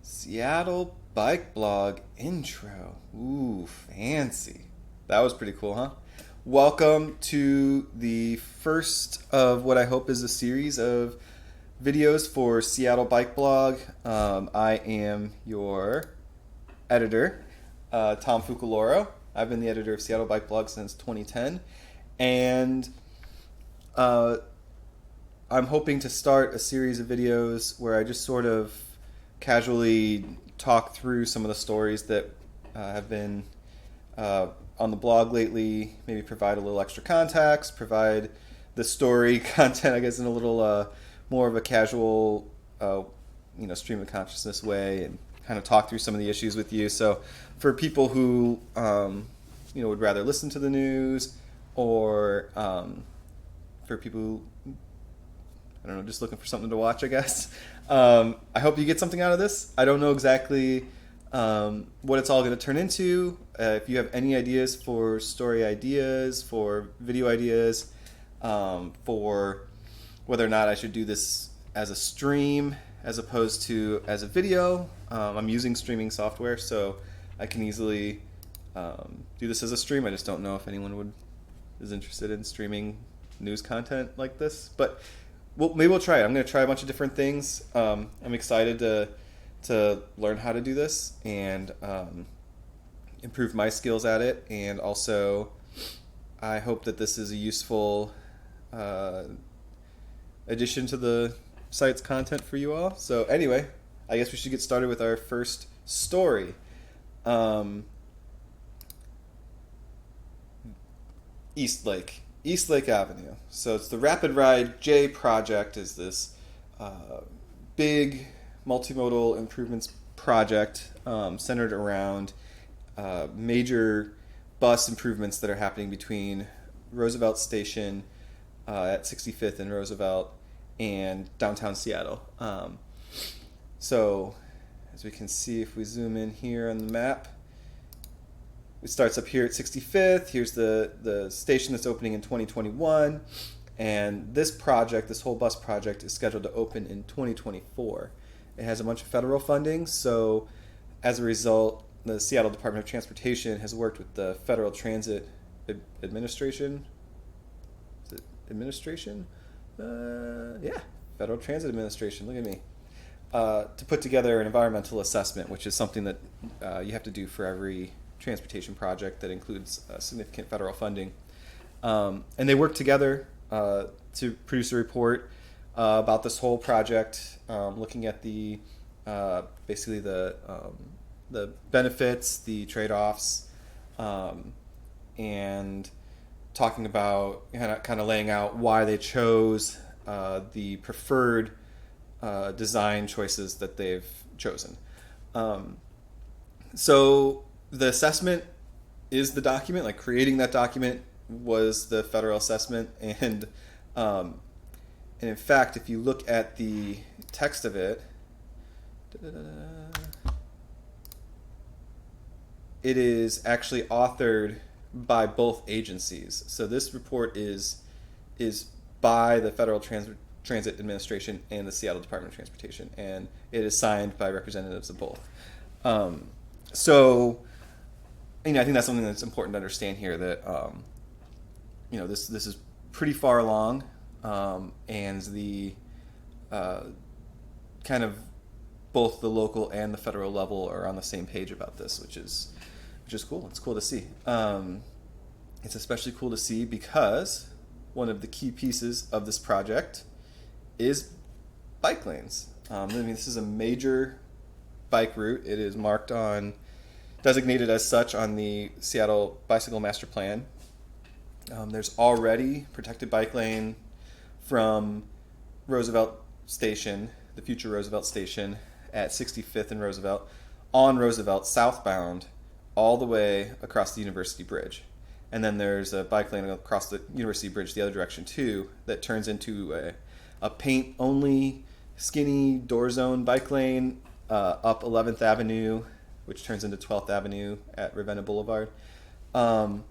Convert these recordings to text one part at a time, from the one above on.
Seattle bike blog intro. Ooh, fancy. That was pretty cool, huh? Welcome to the first of what I hope is a series of videos for Seattle Bike Blog. I am your editor, Tom Fucaloro. I've been the editor of Seattle Bike Blog since 2010, and uh, I'm hoping to start a series of videos where I just sort of casually talk through some of the stories that have been on the blog lately, maybe provide a little extra context, provide the story content, I guess, in a little more of a casual, stream of consciousness way, and kind of talk through some of the issues with you. So for people who, would rather listen to the news, or for people who, I don't know, just looking for something to watch, I guess. I hope you get something out of this. I don't know exactly what it's all going to turn into. If you have any ideas for story ideas, for video ideas, for whether or not I should do this as a stream as opposed to as a video, I'm using streaming software, so I can easily do this as a stream. I just don't know if anyone is interested in streaming news content like this, but maybe we'll try it. I'm going to try a bunch of different things. I'm excited to learn how to do this and improve my skills at it. And also, I hope that this is a useful addition to the site's content for you all. So anyway, I guess we should get started with our first story. Eastlake Avenue. So it's the RapidRide J project. Is this big multimodal improvements project centered around major bus improvements that are happening between Roosevelt Station at 65th and Roosevelt and downtown Seattle. So as we can see, if we zoom in here on the map, it starts up here at 65th. Here's the station that's opening in 2021. And this project, this whole bus project, is scheduled to open in 2024. It has a bunch of federal funding, so as a result, the Seattle Department of Transportation has worked with the Federal Transit Administration. Is it administration? Federal Transit Administration. Look at me. To put together an environmental assessment, which is something that you have to do for every transportation project that includes significant federal funding. And they work together to produce a report about this whole project, looking at the basically the benefits, the trade-offs, and talking about kind of laying out why they chose the preferred design choices that they've chosen. So the assessment is the document. Like, creating that document was the federal assessment, and in fact, if you look at the text of it, it is actually authored by both agencies. So this report is by the Federal Transit Administration and the Seattle Department of Transportation, and it is signed by representatives of both. So, I think that's something that's important to understand here, that this is pretty far along, and the kind of both the local and the federal level are on the same page about this, which is cool. It's cool to see. It's especially cool to see because one of the key pieces of this project is bike lanes. This is a major bike route. It is designated as such on the Seattle Bicycle Master Plan. There's already protected bike lane from Roosevelt Station, the future Roosevelt Station, at 65th and Roosevelt, on Roosevelt southbound, all the way across the University Bridge. And then there's a bike lane across the University Bridge the other direction too, that turns into a paint-only, skinny, door zone bike lane up 11th Avenue, which turns into 12th Avenue at Ravenna Boulevard. And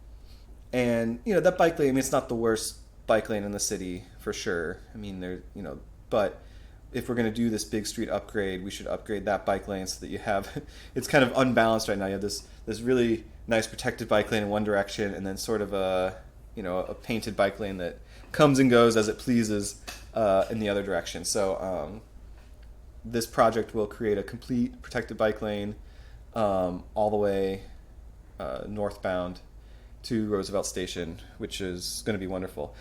that bike lane, it's not the worst bike lane in the city for sure. But if we're going to do this big street upgrade, we should upgrade that bike lane so that you have, it's kind of unbalanced right now. You have this really nice protected bike lane in one direction, and then sort of a painted bike lane that comes and goes as it pleases in the other direction. So this project will create a complete protected bike lane all the way northbound to Roosevelt Station, which is going to be wonderful.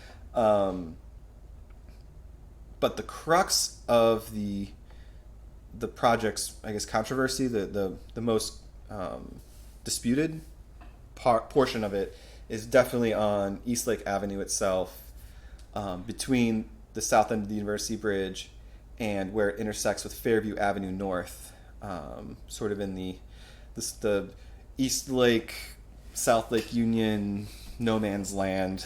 But the crux of the project's, I guess, controversy, the most disputed portion of it is definitely on Eastlake Avenue itself, between the south end of the University Bridge and where it intersects with Fairview Avenue North, sort of in the Eastlake, South Lake Union, no man's land.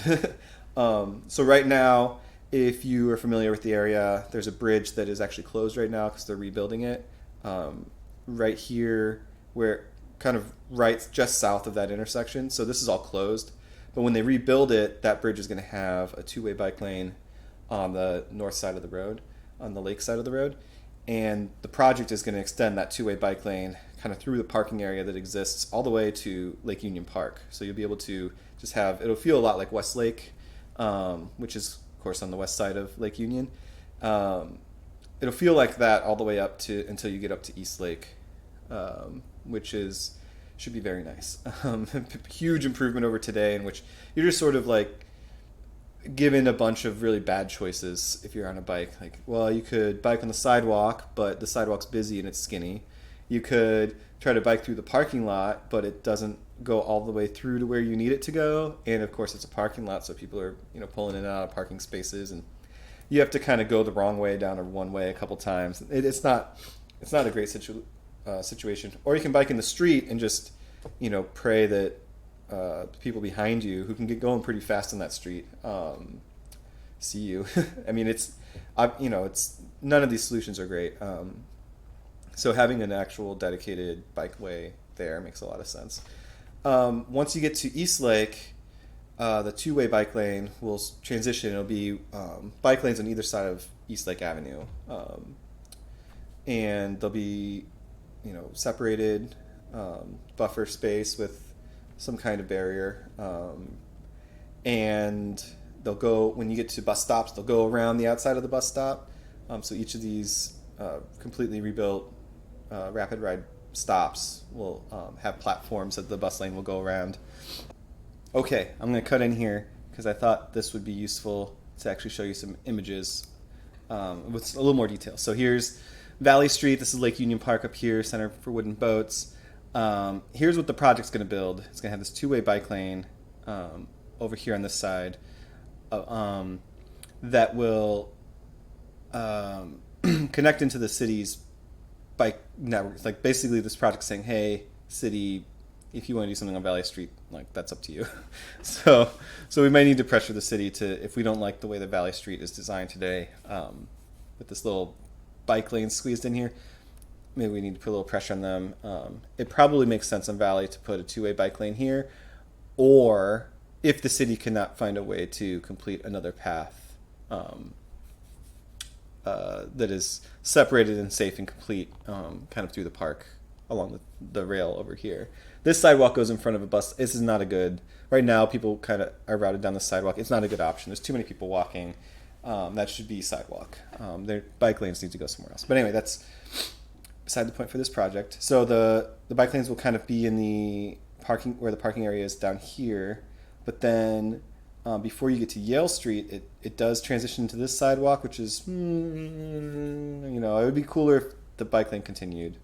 So right now, if you are familiar with the area, there's a bridge that is actually closed right now because they're rebuilding it. Right here, where kind of right just south of that intersection. So this is all closed. But when they rebuild it, that bridge is going to have a two-way bike lane on the north side of the road, on the lake side of the road. And the project is going to extend that two-way bike lane kind of through the parking area that exists all the way to Lake Union Park. So you'll be able to just have, it'll feel a lot like Westlake, which is, of course, on the west side of Lake Union. It'll feel like that all the way up to until you get up to Eastlake, which should be very nice. Huge improvement over today, in which you're just sort of like given a bunch of really bad choices if you're on a bike. Like, well, you could bike on the sidewalk, but the sidewalk's busy and it's skinny. You could try to bike through the parking lot, but it doesn't go all the way through to where you need it to go. And of course, it's a parking lot, so people are pulling in and out of parking spaces, and you have to kind of go the wrong way down a one way a couple times. It's not a great situation. Or you can bike in the street and just pray that people behind you who can get going pretty fast on that street see you. I mean, it's none of these solutions are great. So having an actual dedicated bikeway there makes a lot of sense. Once you get to Eastlake, the two-way bike lane will transition. It'll be bike lanes on either side of Eastlake Avenue, and they'll be separated buffer space with some kind of barrier, and they'll go, when you get to bus stops, they'll go around the outside of the bus stop. So each of these completely rebuilt RapidRide stops will have platforms that the bus lane will go around. Okay, I'm going to cut in here because I thought this would be useful to actually show you some images with a little more detail. So here's Valley Street. This is Lake Union Park up here, Center for Wooden Boats. Here's what the project's going to build. It's going to have this two-way bike lane over here on this side that will connect into the city's bike network. It's like basically this project saying, hey, city, if you want to do something on Valley Street, like, that's up to you. So we might need to pressure the city to, if we don't like the way that Valley Street is designed today, with this little bike lane squeezed in here, maybe we need to put a little pressure on them. It probably makes sense on Valley to put a two-way bike lane here, or if the city cannot find a way to complete another path that is separated and safe and complete, kind of through the park along the rail over here. This sidewalk goes in front of a bus. This is not a good, right now people kind of are routed down the sidewalk. It's not a good option. There's too many people walking. That should be sidewalk. Their bike lanes need to go somewhere else. But anyway, that's beside the point for this project. So the bike lanes will kind of be in the parking, where the parking area is down here. But then before you get to Yale Street, it does transition to this sidewalk, which is, it would be cooler if the bike lane continued.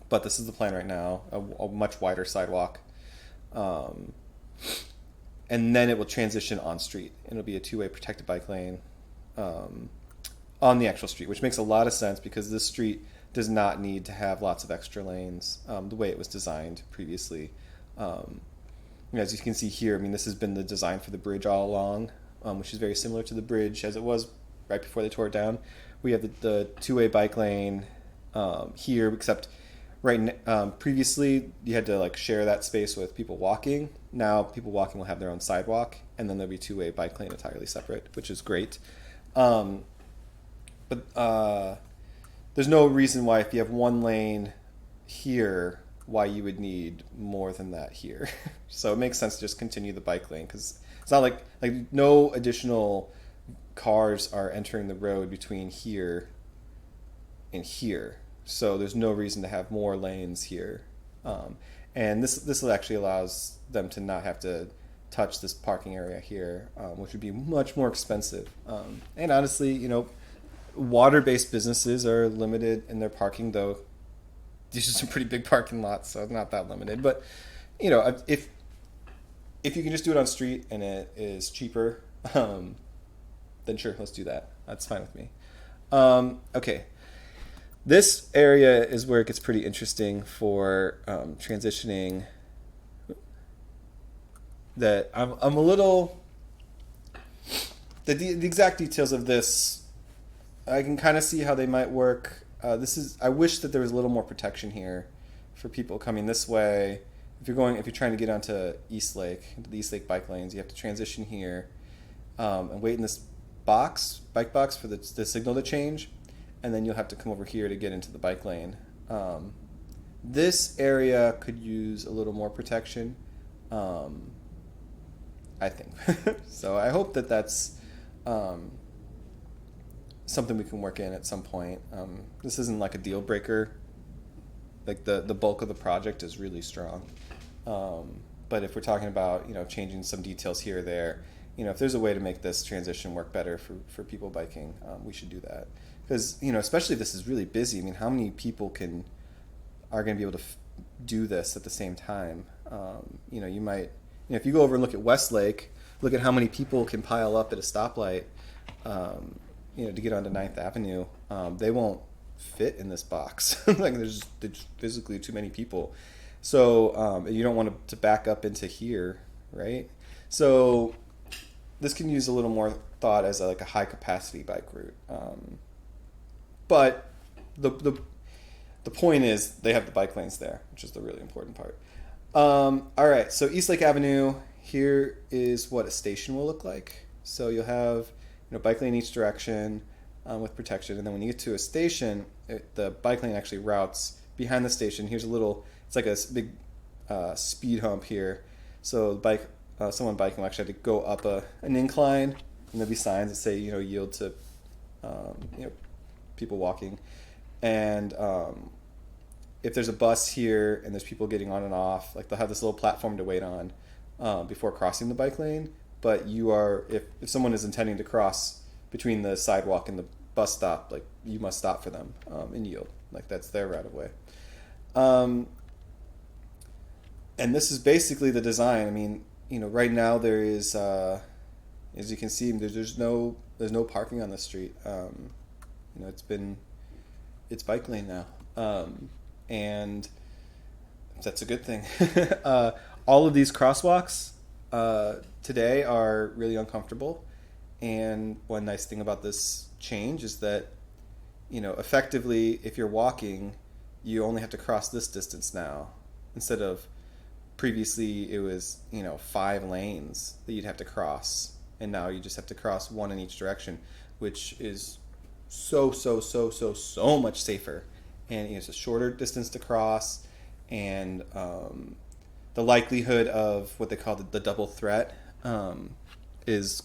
But this is the plan right now, a much wider sidewalk. And then it will transition on street. It'll be a two-way protected bike lane on the actual street, which makes a lot of sense because this street does not need to have lots of extra lanes the way it was designed previously. As you can see here, I mean, this has been the design for the bridge all along, which is very similar to the bridge as it was right before they tore it down. We have the two-way bike lane here, except previously you had to like share that space with people walking. Now people walking will have their own sidewalk, and then there'll be two-way bike lane entirely separate, which is great. but there's no reason why if you have one lane here, why you would need more than that here. So it makes sense to just continue the bike lane because it's not like no additional cars are entering the road between here and here. So there's no reason to have more lanes here. And this actually allows them to not have to touch this parking area here, which would be much more expensive. And honestly, water-based businesses are limited in their parking, though these are some pretty big parking lots, so not that limited. But if you can just do it on street and it is cheaper, then sure, let's do that. That's fine with me. Okay. This area is where it gets pretty interesting for transitioning. That I'm a little... The exact details of this, I can kind of see how they might work. I wish that there was a little more protection here for people coming this way. If you're trying to get onto Eastlake, into the Eastlake bike lanes, you have to transition here and wait in this bike box for the signal to change, and then you'll have to come over here to get into the bike lane. This area could use a little more protection, I think. So I hope that that's something we can work in at some point. This isn't like a deal breaker. Like the bulk of the project is really strong. But if we're talking about changing some details here or there, if there's a way to make this transition work better for people biking, we should do that. Because especially if this is really busy. I mean, how many people are going to be able to do this at the same time? You might, if you go over and look at Westlake, look at how many people can pile up at a stoplight, to get onto 9th Avenue. They won't fit in this box. Like there's physically too many people. So you don't want to back up into here, right? So this can use a little more thought as a high capacity bike route. But the point is they have the bike lanes there, which is the really important part. All right, so Eastlake Avenue, here is what a station will look like. So you'll have bike lane each direction with protection, and then when you get to a station, the bike lane actually routes behind the station. Here's it's like a big speed hump here. So someone biking will actually have to go up an incline, and there'll be signs that say yield to people walking. And if there's a bus here and there's people getting on and off, like they'll have this little platform to wait on before crossing the bike lane. But if someone is intending to cross between the sidewalk and the bus stop, like you must stop for them and yield. Like that's their right of way. And this is basically the design. I mean, right now there is, as you can see, there's no parking on the street. It's bike lane now, and that's a good thing. All of these crosswalks today are really uncomfortable, and one nice thing about this change is that effectively if you're walking, you only have to cross this distance now instead of previously it was 5 lanes that you'd have to cross, and now you just have to cross one in each direction, which is so much safer, and it's a shorter distance to cross, and the likelihood of what they call the double threat is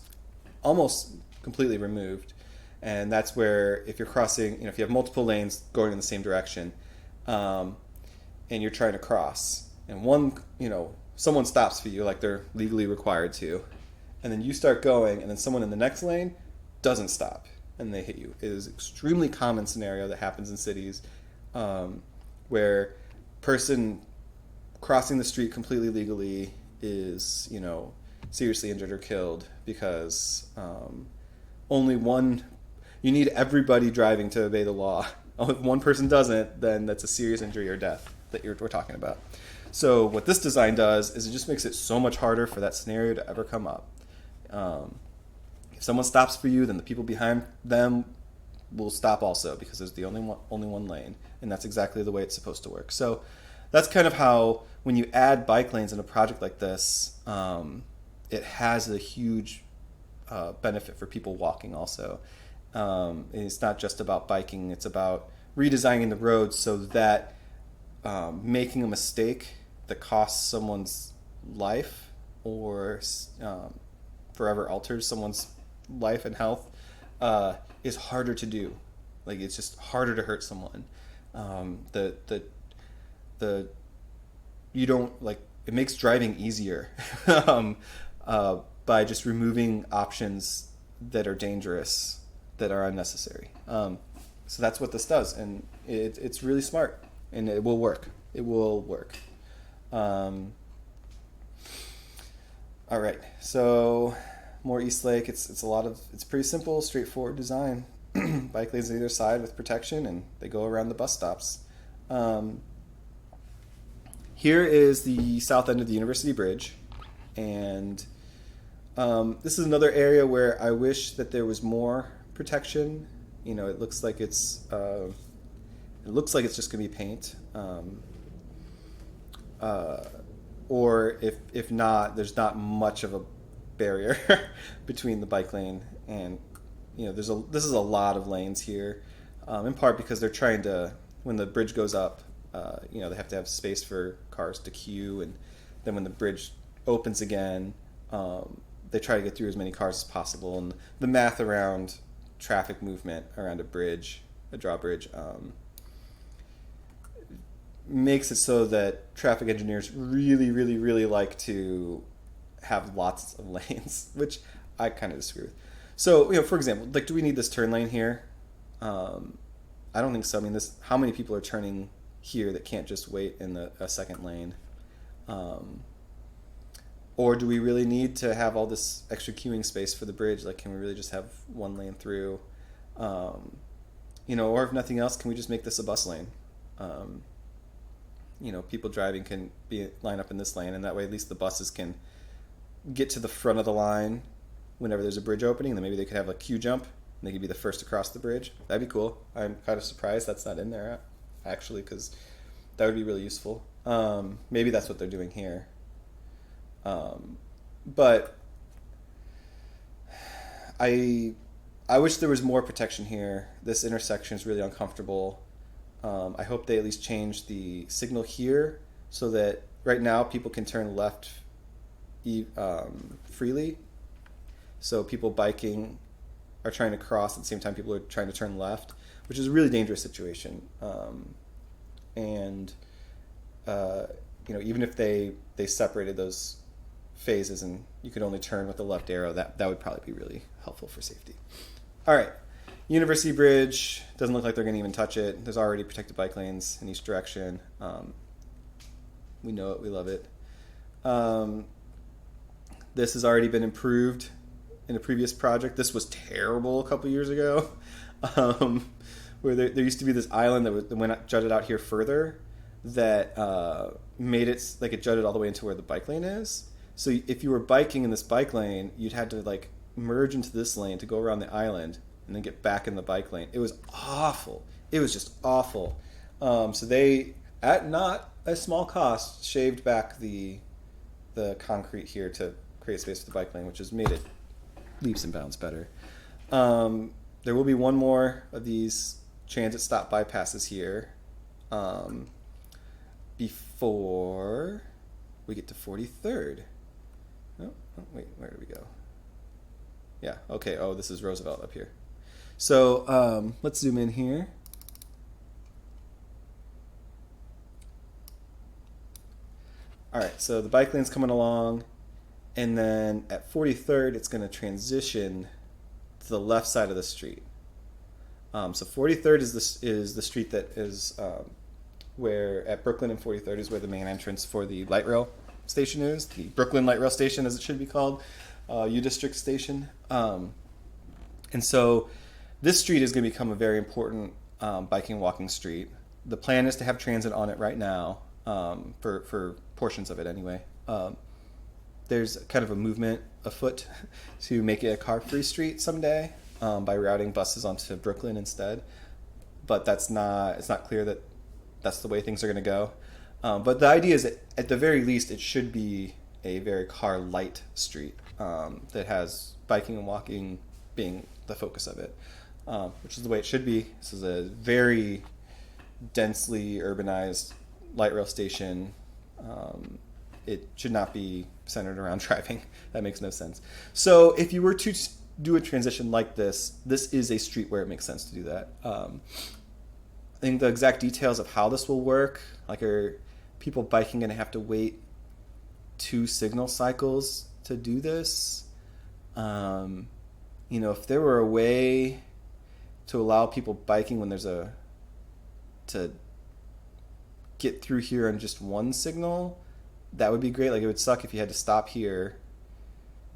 almost completely removed. And that's where if you're crossing, if you have multiple lanes going in the same direction, and you're trying to cross, and someone stops for you like they're legally required to, and then you start going, and then someone in the next lane doesn't stop and they hit you. It is an extremely common scenario that happens in cities, where person crossing the street completely legally is seriously injured or killed because you need everybody driving to obey the law. If one person doesn't, then that's a serious injury or death that we're talking about. So what this design does is it just makes it so much harder for that scenario to ever come up. If someone stops for you, then the people behind them will stop also because there's the only one lane, and that's exactly the way it's supposed to work. So that's kind of how, when you add bike lanes in a project like this, it has a huge benefit for people walking also. And it's not just about biking, it's about redesigning the roads so that making a mistake that costs someone's life or forever alters someone's life and health is harder to do. Like, it's just harder to hurt someone. The you don't like it makes driving easier by just removing options that are dangerous, that are unnecessary. So that's what this does, and it's really smart, and it will work. It will work. All right, so more Eastlake. It's pretty simple, straightforward design. Bike lanes on either side with protection, and they go around the bus stops. Here is the south end of the University Bridge, and this is another area where I wish that there was more protection. You know, it looks like it's just going to be paint, or if not, there's not much of a barrier between the bike lane and, you know, this is a lot of lanes here, in part because they're trying to, when the bridge goes up, you know, they have to have space for cars to queue, and then when the bridge opens again, they try to get through as many cars as possible, and the math around traffic movement around a drawbridge, makes it so that traffic engineers really, really, really like to have lots of lanes, which I kind of disagree with. So, you know, for example, like, do we need this turn lane here? I don't think so. I mean, how many people are turning here that can't just wait in a second lane? Or do we really need to have all this extra queuing space for the bridge? Like, can we really just have one lane through? You know, or if nothing else, can we just make this a bus lane? You know, people driving can line up in this lane, and that way at least the buses can get to the front of the line whenever there's a bridge opening. Then maybe they could have a queue jump, and they could be the first across the bridge. That'd be cool. I'm kind of surprised that's not in there, actually, because that would be really useful. Maybe that's what they're doing here. But I wish there was more protection here. This intersection is really uncomfortable. I hope they at least change the signal here so that right now people can turn left freely. So people biking are trying to cross at the same time people are trying to turn left, which is a really dangerous situation. And you know, even if they separated those phases and you could only turn with the left arrow, that would probably be really helpful for safety. All right, University Bridge, doesn't look like they're going to even touch it. There's already protected bike lanes in each direction. We know it, we love it. This has already been improved in a previous project. This was terrible a couple years ago, where there used to be this island that jutted out here further, that made it like it jutted all the way into where the bike lane is. So if you were biking in this bike lane, you'd had to like merge into this lane to go around the island and then get back in the bike lane. It was awful. It was just awful. So they, at not a small cost, shaved back the concrete here to create space for the bike lane, which has made it leaps and bounds better. There will be one more of these transit stop bypasses here before we get to 43rd. Oh, wait, where did we go? Yeah, okay, oh, this is Roosevelt up here. So let's zoom in here. All right, so the bike lane's coming along, and then at 43rd, it's going to transition to the left side of the street. So 43rd is the street that is where at Brooklyn and 43rd is where the main entrance for the light rail station is, the Brooklyn Light Rail Station, as it should be called, U District Station. And so this street is going to become a very important biking and walking street. The plan is to have transit on it right now, for portions of it anyway. There's kind of a movement afoot to make it a car-free street someday, by routing buses onto Brooklyn instead. But it's not clear that that's the way things are going to go. But the idea is that at the very least it should be a very car-light street that has biking and walking being the focus of it. which is the way it should be. This is a very densely urbanized light rail station. It should not be centered around driving. That makes no sense. So if you were to do a transition like this, this is a street where it makes sense to do that. I think the exact details of how this will work, like are people biking going to have to wait 2 signal cycles to do this? If there were a way to allow people biking when there's to get through here on just 1 signal, that would be great. Like, it would suck if you had to stop here,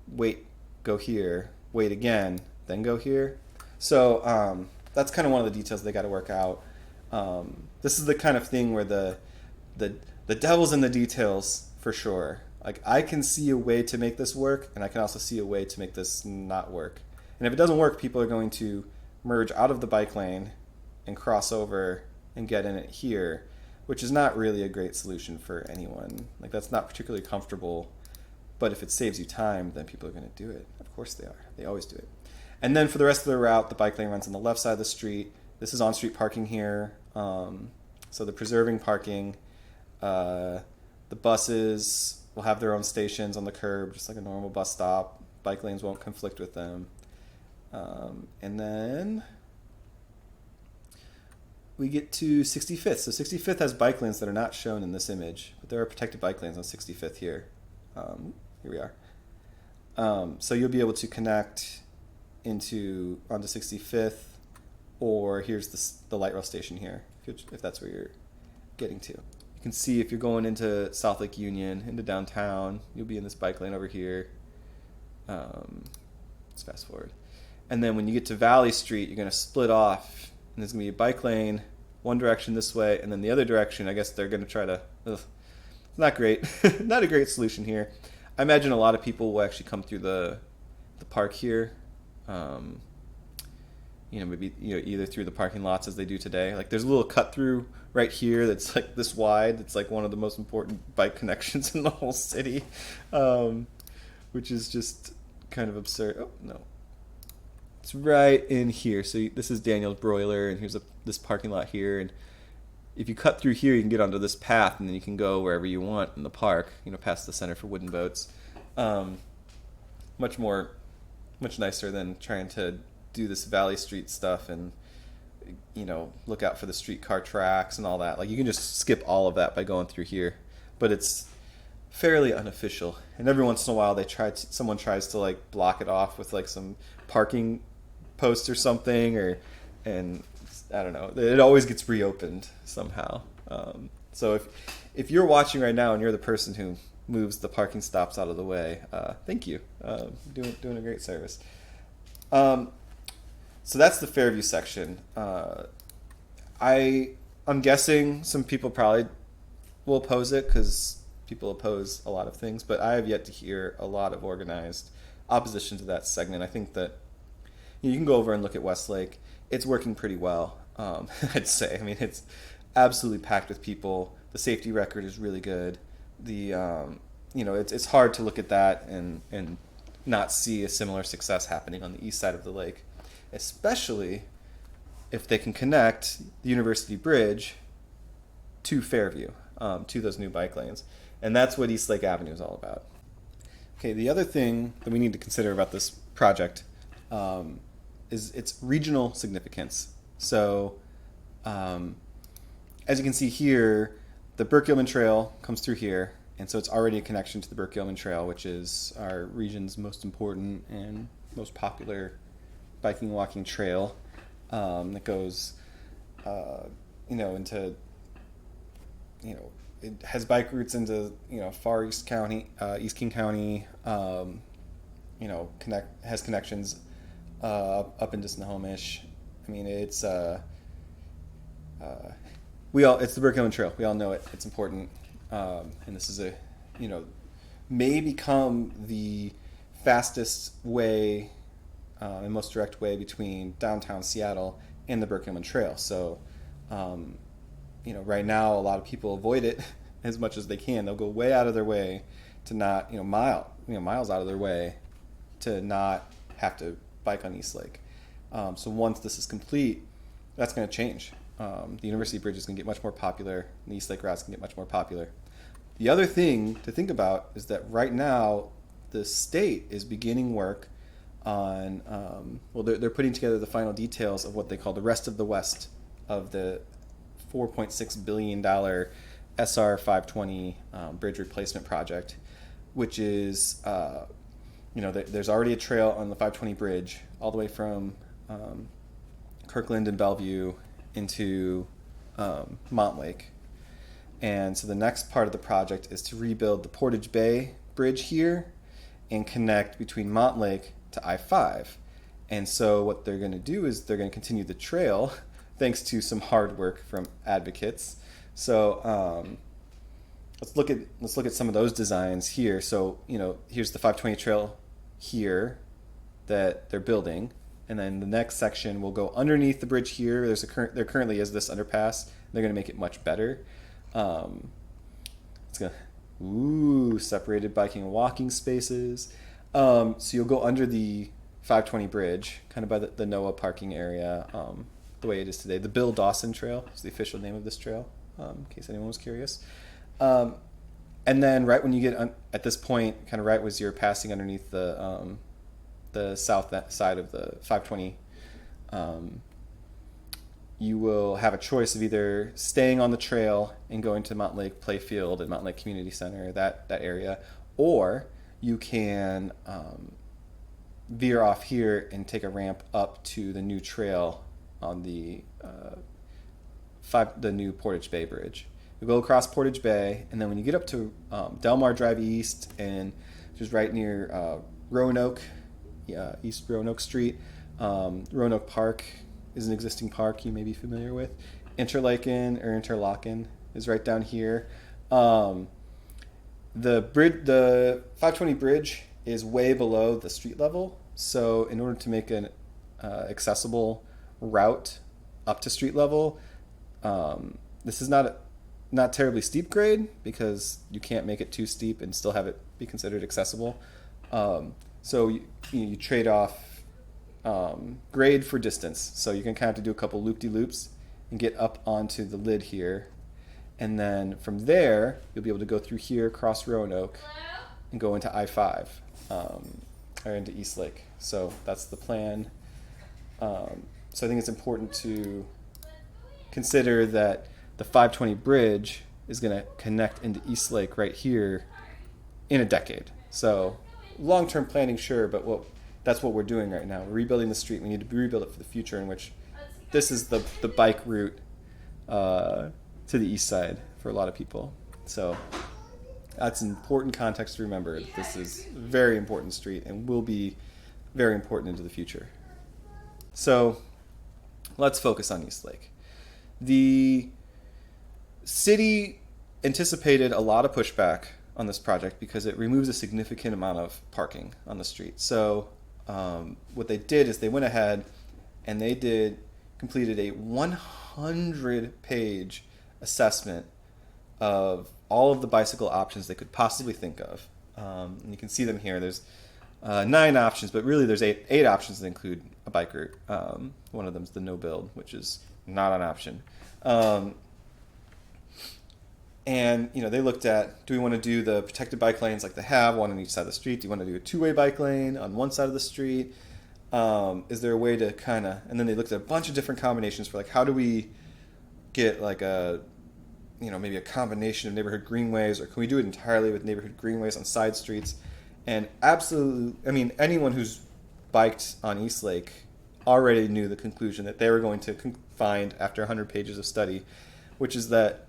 wait, go here, wait again, then go here. So that's kind of one of the details they got to work out. This is the kind of thing where the devil's in the details for sure. Like, I can see a way to make this work, and I can also see a way to make this not work. And if it doesn't work, people are going to merge out of the bike lane and cross over and get in it here, which is not really a great solution for anyone. Like, that's not particularly comfortable, but if it saves you time, then people are going to do it. Of course they are. They always do it. And then for the rest of the route, the bike lane runs on the left side of the street. This is on-street parking here, so they're preserving parking. The buses will have their own stations on the curb, just like a normal bus stop. Bike lanes won't conflict with them. And then we get to 65th. So 65th has bike lanes that are not shown in this image, but there are protected bike lanes on 65th here. Here we are. So you'll be able to connect onto 65th, or here's the light rail station here, if that's where you're getting to. You can see if you're going into South Lake Union, into downtown, you'll be in this bike lane over here. Let's fast forward. And then when you get to Valley Street, you're going to split off, and there's going to be a bike lane, one direction this way, and then the other direction, I guess they're going to try to... It's not great. Not a great solution here. I imagine a lot of people will actually come through the park here. Maybe either through the parking lots as they do today. Like, there's a little cut through right here that's like this wide. It's like one of the most important bike connections in the whole city, which is just kind of absurd. Oh no, it's right in here. So this is Daniel's Broiler, and here's this parking lot here. And if you cut through here, you can get onto this path, and then you can go wherever you want in the park. Past the Center for Wooden Boats. Much nicer than trying to do this Valley Street stuff and look out for the streetcar tracks and all that. Like, you can just skip all of that by going through here, but it's fairly unofficial. And every once in a while, someone tries to like block it off with like some parking post or something, and I don't know. It always gets reopened somehow. So if you're watching right now and you're the person who moves the parking stops out of the way, thank you. Doing a great service. So that's the Fairview section. I'm guessing some people probably will oppose it because people oppose a lot of things, but I have yet to hear a lot of organized opposition to that segment. I think that you can go over and look at Westlake. It's working pretty well, I'd say. I mean, it's absolutely packed with people. The safety record is really good. It's hard to look at that and not see a similar success happening on the east side of the lake, especially if they can connect the University Bridge to Fairview, to those new bike lanes. And that's what Eastlake Avenue is all about. Okay, the other thing that we need to consider about this project is its regional significance. So, as you can see here, the Burke-Gilman Trail comes through here, and so it's already a connection to the Burke-Gilman Trail, which is our region's most important and most popular biking and walking trail that goes, into, it has bike routes into, far East County, East King County, has connections up into Snohomish. I mean, it's it's the Burke-Gilman Trail. We all know it. It's important, and this is may become the fastest way and most direct way between downtown Seattle and the Burke-Gilman Trail. So, right now a lot of people avoid it as much as they can. They'll go way out of their way to not, miles out of their way to not have to bike on Eastlake. So once this is complete, that's going to change. The University Bridge is going to get much more popular, and the Eastlake route's going to get much more popular. The other thing to think about is that right now the state is beginning work on, they're putting together the final details of what they call the rest of the West of the $4.6 billion SR 520 bridge replacement project, which is, there's already a trail on the 520 bridge all the way from Kirkland and Bellevue into Montlake. And so the next part of the project is to rebuild the Portage Bay Bridge here and connect between Montlake to I-5. And so what they're going to do is they're going to continue the trail thanks to some hard work from advocates. So let's look at some of those designs here. So, here's the 520 trail here that they're building. And then the next section will go underneath the bridge here. There currently is this underpass. They're going to make it much better. It's gonna separated biking and walking spaces. So you'll go under the 520 bridge, kind of by the NOAA parking area, the way it is today. The Bill Dawson Trail is the official name of this trail, in case anyone was curious. And then right when you get at this point, kind of right as you're passing underneath the south side of the 520, you will have a choice of either staying on the trail and going to Montlake Playfield and Montlake Community Center, that area, or you can veer off here and take a ramp up to the new trail on the new Portage Bay Bridge. You go across Portage Bay, and then when you get up to Delmar Drive East, and just right near Roanoke, East Roanoke Street, Roanoke Park is an existing park you may be familiar with. Interlaken is right down here. The 520 bridge is way below the street level, so in order to make an accessible route up to street level, this is not terribly steep grade, because you can't make it too steep and still have it be considered accessible. So you trade off grade for distance. So you can kind of do a couple loop-de-loops and get up onto the lid here. And then from there, you'll be able to go through here, cross Roanoke, and go into I-5, or into Eastlake. So that's the plan. So I think it's important to consider that the 520 bridge is going to connect into Eastlake right here in a decade. So long-term planning, sure, but that's what we're doing right now. We're rebuilding the street. We need to rebuild it for the future, in which this is the bike route to the east side for a lot of people. So that's an important context to remember. This is a very important street and will be very important into the future. So let's focus on Eastlake. The city anticipated a lot of pushback on this project because it removes a significant amount of parking on the street. So what they did is they went ahead and they completed a 100-page assessment of all of the bicycle options they could possibly think of. And you can see them here. There's 9 options, but really there's eight options that include a bike route. One of them is the no build, which is not an option. And they looked at, do we want to do the protected bike lanes like they have, one on each side of the street? Do you want to do a 2-way bike lane on one side of the street? Is there a way to and then they looked at a bunch of different combinations for how do we get maybe a combination of neighborhood greenways, or can we do it entirely with neighborhood greenways on side streets? And absolutely, anyone who's biked on Eastlake already knew the conclusion that they were going to find after 100 pages of study, which is that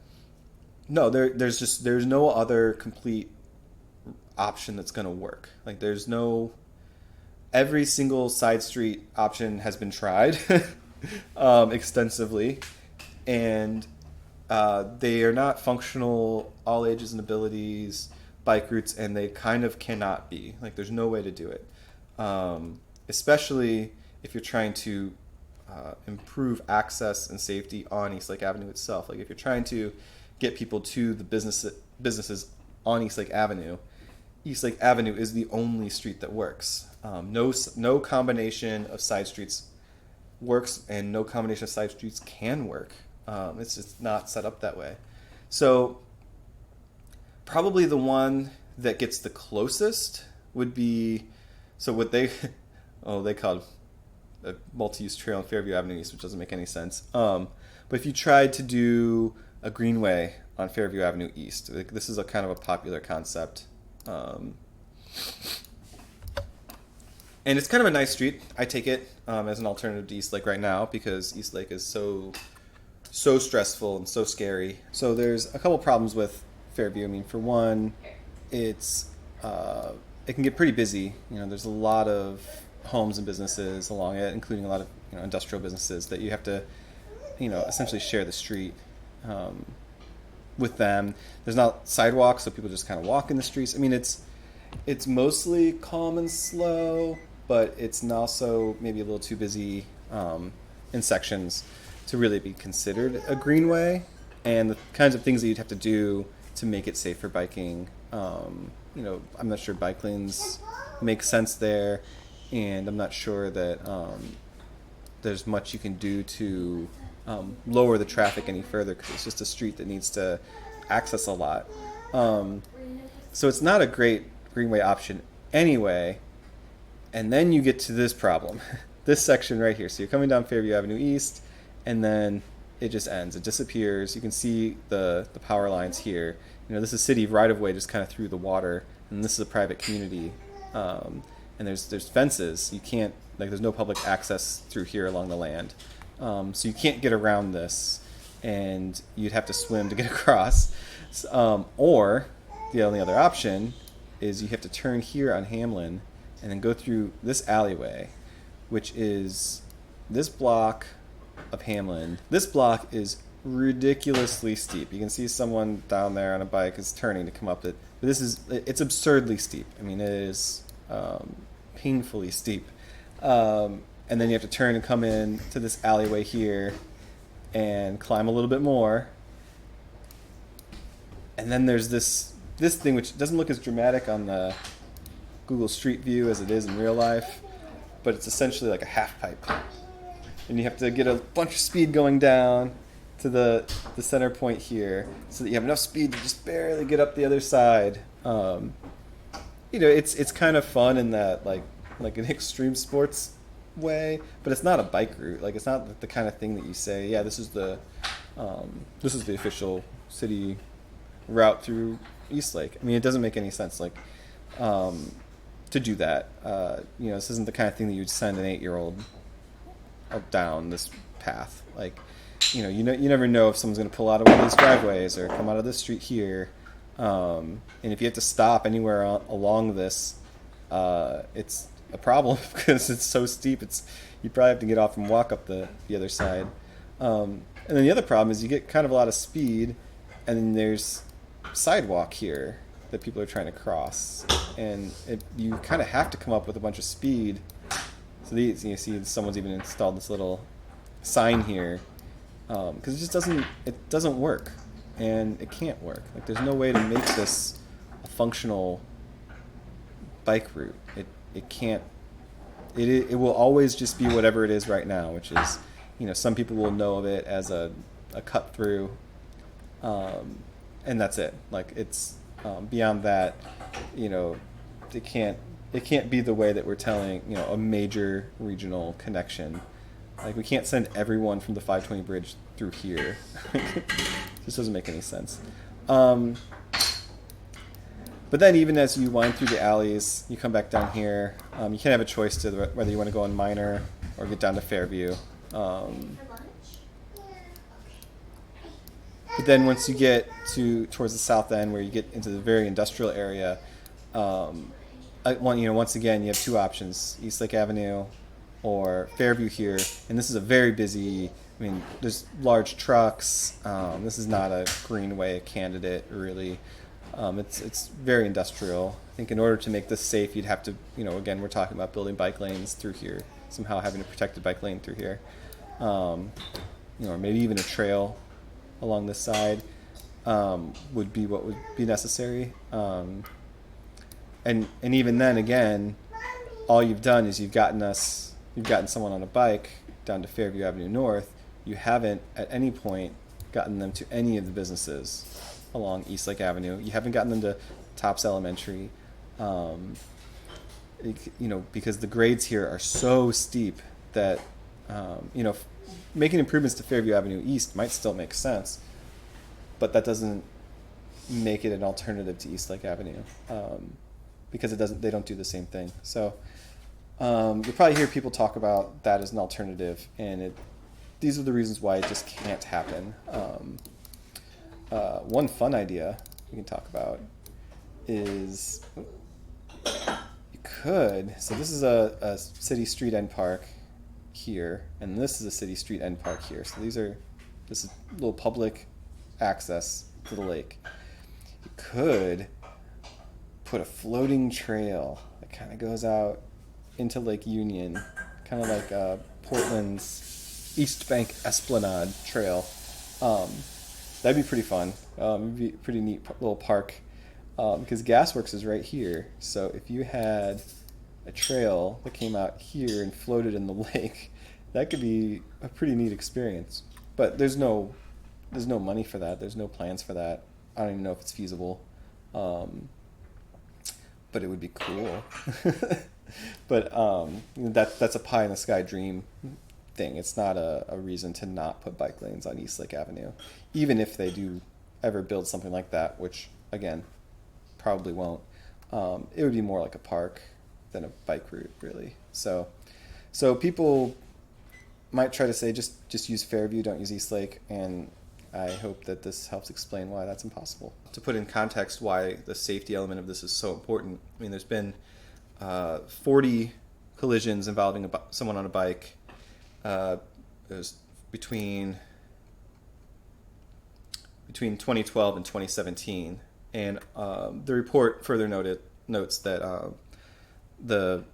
no, there's no other complete option that's going to work. Every single side street option has been tried extensively, and they are not functional, all ages and abilities bike routes, and they kind of cannot be. There's no way to do it, especially if you're trying to improve access and safety on Eastlake Avenue itself. If you're trying to get people to the businesses on Eastlake Avenue is the only street that works. No combination of side streets works, and no combination of side streets can work. It's just not set up that way. So probably the one that gets the closest would be, so what they, they called a multi-use trail on Fairview Avenue East, which doesn't make any sense. But if you tried to do a greenway on Fairview Avenue East, this is a kind of a popular concept. And it's kind of a nice street. I take it as an alternative to Eastlake right now because Eastlake is so stressful and so scary. So there's a couple problems with Fairview. I mean, for one, it can get pretty busy. There's a lot of homes and businesses along it, including a lot of industrial businesses that you have to essentially share the street with them. There's not sidewalks, so people just kind of walk in the streets. I mean, it's mostly calm and slow, but it's also maybe a little too busy in sections to really be considered a greenway. And the kinds of things that you'd have to do to make it safe for biking, I'm not sure bike lanes make sense there, and I'm not sure that there's much you can do to lower the traffic any further because it's just a street that needs to access a lot. So it's not a great greenway option anyway. And then you get to this problem, this section right here. So you're coming down Fairview Avenue East, and then it just ends. It disappears. You can see the power lines here. This is city right-of-way just kind of through the water, and this is a private community. And there's fences. You can't, there's no public access through here along the land. So you can't get around this, and you'd have to swim to get across. Or the only other option is you have to turn here on Hamlin and then go through this alleyway, which is this block of Hamlin. This block is ridiculously steep. You can see someone down there on a bike is turning to come up it. But it's absurdly steep. I mean, it is painfully steep. And then you have to turn and come in to this alleyway here and climb a little bit more. And then there's this thing which doesn't look as dramatic on the Google Street View as it is in real life, but it's essentially like a half pipe. And you have to get a bunch of speed going down to the center point here so that you have enough speed to just barely get up the other side. It's kind of fun in that like an extreme sports way, but it's not a bike route. Like, it's not the kind of thing that you say, yeah, this is the official city route through Eastlake. I mean, it doesn't make any sense. Like, to do that, this isn't the kind of thing that you'd send an 8-year-old down this path. Like, you never know if someone's going to pull out of one of these driveways or come out of this street here. And if you have to stop anywhere along this, it's a problem because it's so steep. You probably have to get off and walk up the other side. And then the other problem is you get kind of a lot of speed, and then there's sidewalk here that people are trying to cross, and you kind of have to come up with a bunch of speed. So you see someone's even installed this little sign here because it just doesn't work, and it can't work. Like, there's no way to make this a functional bike route. It can't. It will always just be whatever it is right now, which is, some people will know of it as a cut through, and that's it. Like, it's beyond that. It can't be the way that we're telling a major regional connection. Like, we can't send everyone from the 520 bridge through here. It just doesn't make any sense. But then even as you wind through the alleys, you come back down here. You can have a choice to whether you want to go on Minor or get down to Fairview. But then once you get towards the south end, where you get into the very industrial area, once again you have two options: Eastlake Avenue or Fairview here. And this is a very busy. I mean, there's large trucks. This is not a greenway candidate, really. It's very industrial. I think in order to make this safe, you'd have to, again, we're talking about building bike lanes through here, somehow having a protected bike lane through here, or maybe even a trail along this side would be what would be necessary. And even then, again, all you've done is you've gotten someone on a bike down to Fairview Avenue North, you haven't at any point gotten them to any of the businesses along Eastlake Avenue. You haven't gotten them to Tops Elementary, because the grades here are so steep that, making improvements to Fairview Avenue East might still make sense, but that doesn't make it an alternative to Eastlake Avenue, because they don't do the same thing. So you'll probably hear people talk about that as an alternative, and these are the reasons why it just can't happen. One fun idea we can talk about is so this is a city street end park here, and this is a city street end park here. So this is a little public access to the lake. You could put a floating trail that kind of goes out into Lake Union, kind of like Portland's East Bank Esplanade Trail. That'd be pretty fun. It'd be a pretty neat little park, because Gasworks is right here. So if you had a trail that came out here and floated in the lake, that could be a pretty neat experience. But there's no money for that. There's no plans for that. I don't even know if it's feasible. But it would be cool. But that's a pie in the sky dream thing. It's not a reason to not put bike lanes on Eastlake Avenue, even if they do ever build something like that, which again probably won't. It would be more like a park than a bike route, really. So people might try to say just use Fairview, don't use Eastlake, and I hope that this helps explain why that's impossible. To put in context why the safety element of this is so important, I mean, there's been 40 collisions involving someone on a bike. It was between 2012 and 2017, and the report further notes that the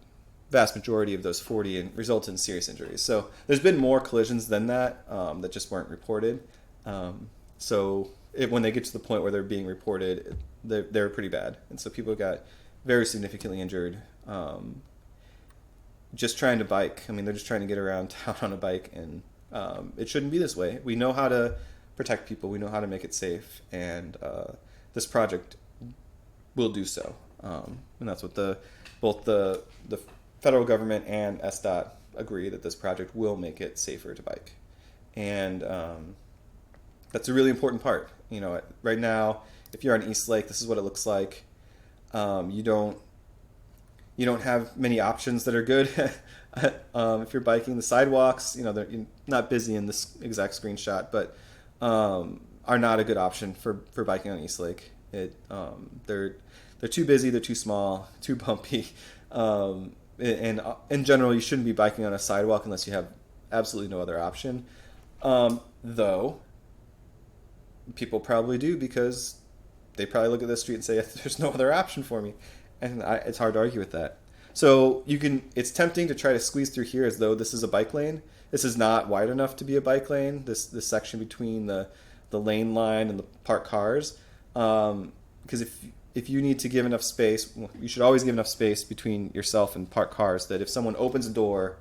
vast majority of those 40 result in serious injuries. So there's been more collisions than that that just weren't reported. When they get to the point where they're being reported, they're pretty bad, and so people got very significantly injured just trying to bike. I mean, they're just trying to get around town on a bike, and it shouldn't be this way. We know how to protect people. We know how to make it safe, and this project will do so. And that's what both the federal government and SDOT agree, that this project will make it safer to bike. And that's a really important part. Right now, if you're on Eastlake, this is what it looks like. You don't have many options that are good. If you're biking, the sidewalks, they're not busy in this exact screenshot, but are not a good option for biking on Eastlake. They're too busy, they're too small, too bumpy, and in general, you shouldn't be biking on a sidewalk unless you have absolutely no other option. Though people probably do, because they probably look at the street and say, "There's no other option for me." And it's hard to argue with that. So it's tempting to try to squeeze through here as though this is a bike lane. This is not wide enough to be a bike lane, this section between the lane line and the parked cars. Because if you need to give enough space, you should always give enough space between yourself and parked cars, that if someone opens a door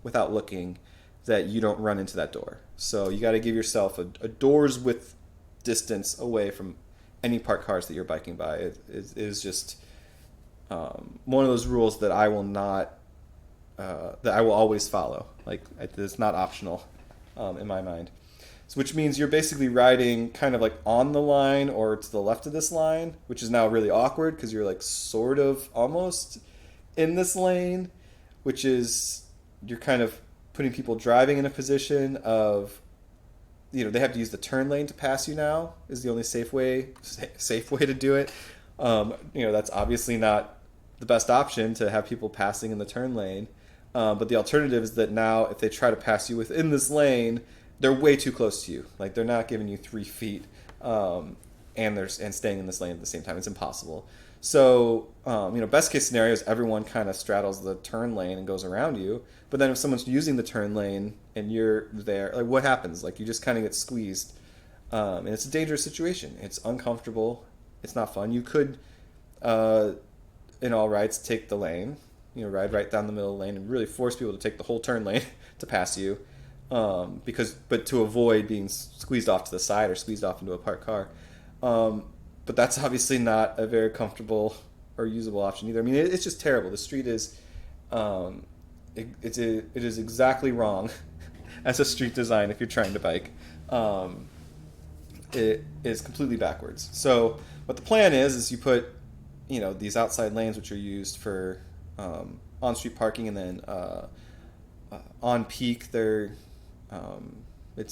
without looking, that you don't run into that door. So you got to give yourself a door's width distance away from any parked cars that you're biking by. It is just one of those rules that I will not, that I will always follow. Like, it's not optional in my mind. So, which means you're basically riding kind of like on the line or to the left of this line, which is now really awkward because you're like sort of almost in this lane, which is, you're kind of putting people driving in a position of, they have to use the turn lane to pass you now, is the only safe way to do it. That's obviously not the best option, to have people passing in the turn lane. But the alternative is that now if they try to pass you within this lane, they're way too close to you. Like, they're not giving you 3 feet, and staying in this lane at the same time. It's impossible. So, best case scenario is everyone kind of straddles the turn lane and goes around you. But then if someone's using the turn lane and you're there, like, what happens? Like, you just kind of get squeezed. And it's a dangerous situation. It's uncomfortable. It's not fun. You could, in all rights, take the lane, ride right down the middle of the lane and really force people to take the whole turn lane to pass you, but to avoid being squeezed off to the side or squeezed off into a parked car. But that's obviously not a very comfortable or usable option either. I mean, it's just terrible. The street is, it is exactly wrong as a street design if you're trying to bike. It is completely backwards. So what the plan is you put, these outside lanes which are used for on-street parking, and then on peak there's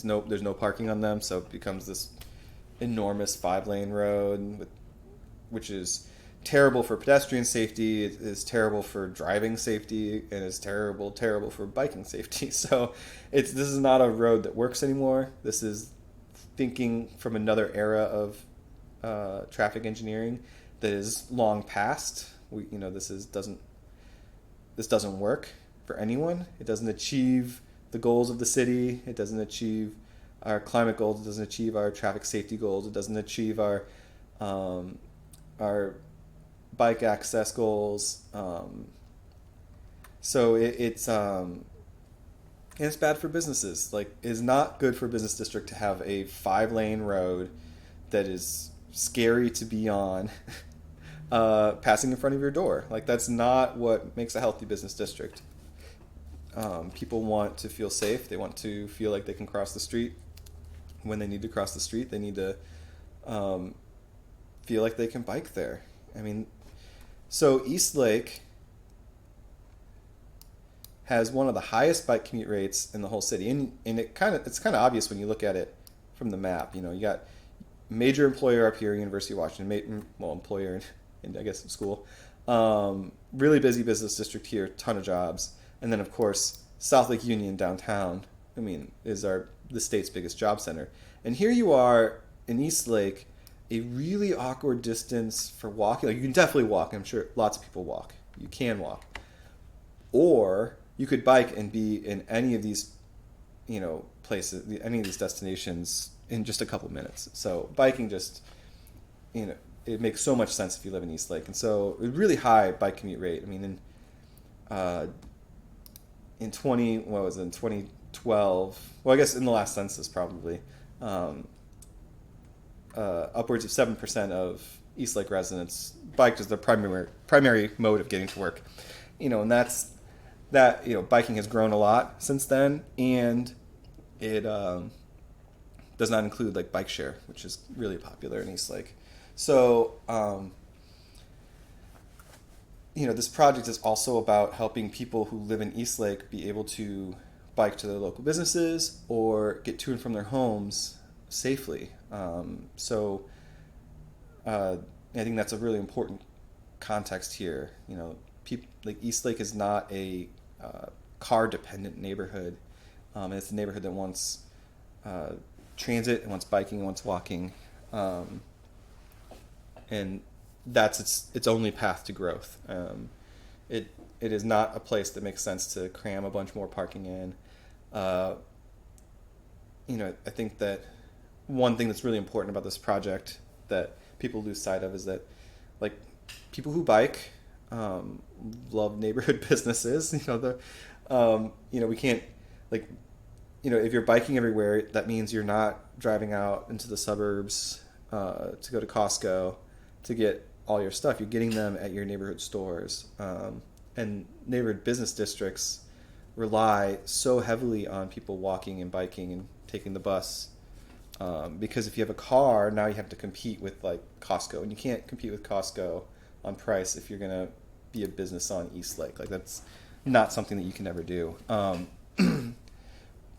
no parking on them, so it becomes this enormous 5-lane road, which is terrible for pedestrian safety. It is terrible for driving safety, and it's terrible for biking safety. So this is not a road that works anymore. This is thinking from another era of traffic engineering that is long past. This doesn't work for anyone. It doesn't achieve the goals of the city. It doesn't achieve our climate goals. It doesn't achieve our traffic safety goals. It doesn't achieve our bike access goals. So it's bad for businesses. Like, it's not good for a business district to have a 5-lane road that is scary to be on, passing in front of your door. Like, that's not what makes a healthy business district. People want to feel safe. They want to feel like they can cross the street. When they need to cross the street, they need to feel like they can bike there. I mean, so Eastlake has one of the highest bike commute rates in the whole city, and it's kind of obvious when you look at it from the map. You got major employer up here, University of Washington, employer and I guess school, really busy business district here, ton of jobs, and then of course South Lake Union downtown, is the state's biggest job center. And here you are in Eastlake, a really awkward distance for walking. Like, you can definitely walk. I'm sure lots of people walk. You can walk. Or you could bike and be in any of these, places, any of these destinations in just a couple minutes. So biking just, it makes so much sense if you live in Eastlake. And so a really high bike commute rate. I mean, in 2012, well, I guess in the last census probably, upwards of 7% of Eastlake residents biked as their primary mode of getting to work. And that biking has grown a lot since then, and it does not include like bike share, which is really popular in Eastlake. So this project is also about helping people who live in Eastlake be able to bike to their local businesses or get to and from their homes safely. So I think that's a really important context here. Like, Eastlake is not a car-dependent neighborhood. It's a neighborhood that wants transit, and wants biking, and wants walking, and that's its only path to growth. It is not a place that makes sense to cram a bunch more parking in. I think that one thing that's really important about this project that people lose sight of is that, like, people who bike love neighborhood businesses. We can't, like, if you're biking everywhere, that means you're not driving out into the suburbs to go to Costco to get all your stuff. You're getting them at your neighborhood stores. And neighborhood business districts rely so heavily on people walking and biking and taking the bus. Because if you have a car, now you have to compete with, like, Costco, and you can't compete with Costco on price if you're going to be a business on Eastlake. Like, that's not something that you can ever do.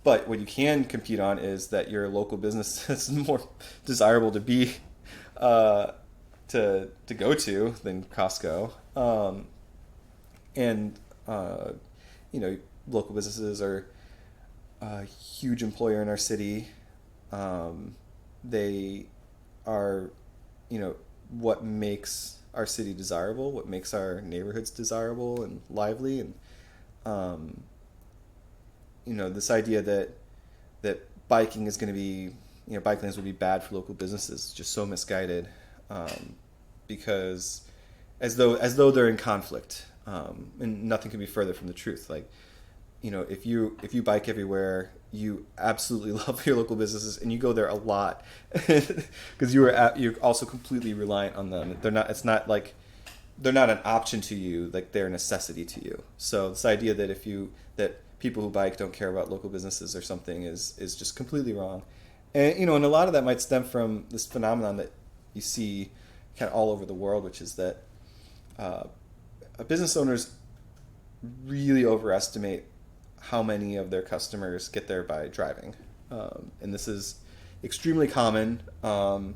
But what you can compete on is that your local business is more desirable to be to go to than Costco. Local businesses are a huge employer in our city. They are, what makes our city desirable, what makes our neighborhoods desirable and lively. And, this idea that biking is going to be, bike lanes would be bad for local businesses is just so misguided, because as though they're in conflict. And nothing can be further from the truth. Like, if you bike everywhere, you absolutely love your local businesses, and you go there a lot because you're also completely reliant on them. They're not an option to you, like they're a necessity to you. So this idea that people who bike don't care about local businesses or something is just completely wrong. And a lot of that might stem from this phenomenon that you see kind of all over the world, which is that business owners really overestimate how many of their customers get there by driving. And this is extremely common. So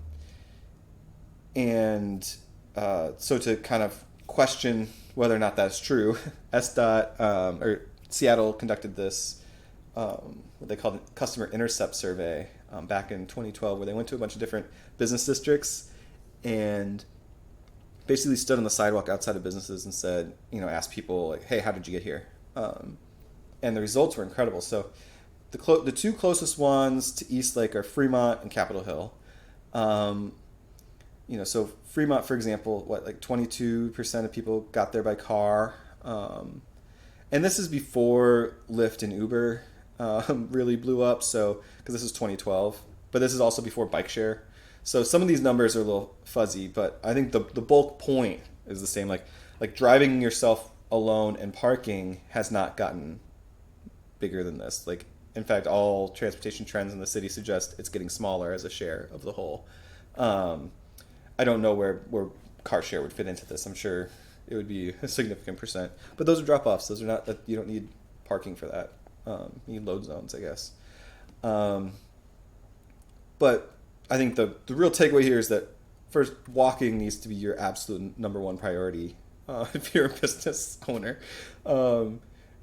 to kind of question whether or not that's true, Seattle conducted this, what they called a customer intercept survey back in 2012, where they went to a bunch of different business districts and basically stood on the sidewalk outside of businesses and said, asked people like, hey, how did you get here? And the results were incredible. So the two closest ones to Eastlake are Fremont and Capitol Hill. So Fremont, for example, 22% of people got there by car. And this is before Lyft and Uber really blew up. So, because this is 2012, but this is also before bike share. So some of these numbers are a little fuzzy, but I think the bulk point is the same. Like driving yourself alone and parking has not gotten bigger than this. Like, in fact, all transportation trends in the city suggest it's getting smaller as a share of the whole. I don't know where car share would fit into this. I'm sure it would be a significant percent. But those are drop-offs. Those are not that you don't need parking for that. You need load zones, I guess. But I think the real takeaway here is that first, walking needs to be your absolute number one priority if you're a business owner.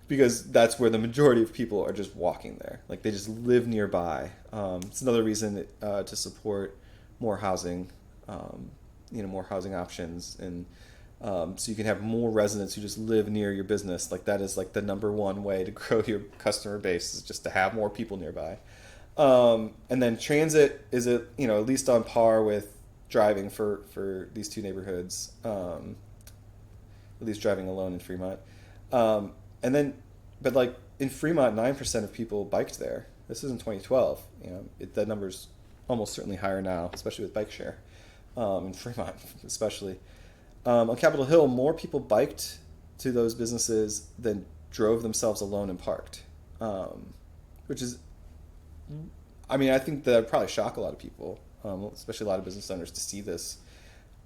Because that's where the majority of people are just walking there. Like, they just live nearby. It's another reason to support more housing, more housing options, and so you can have more residents who just live near your business. Like, that is like the number one way to grow your customer base, is just to have more people nearby. And then transit is at least on par with driving for these two neighborhoods. At least driving alone in Fremont. But like in Fremont, 9% of people biked there. This is in 2012. That number's almost certainly higher now, especially with bike share. In Fremont, especially. On Capitol Hill, more people biked to those businesses than drove themselves alone and parked. Which is, I think that would probably shock a lot of people, especially a lot of business owners, to see this.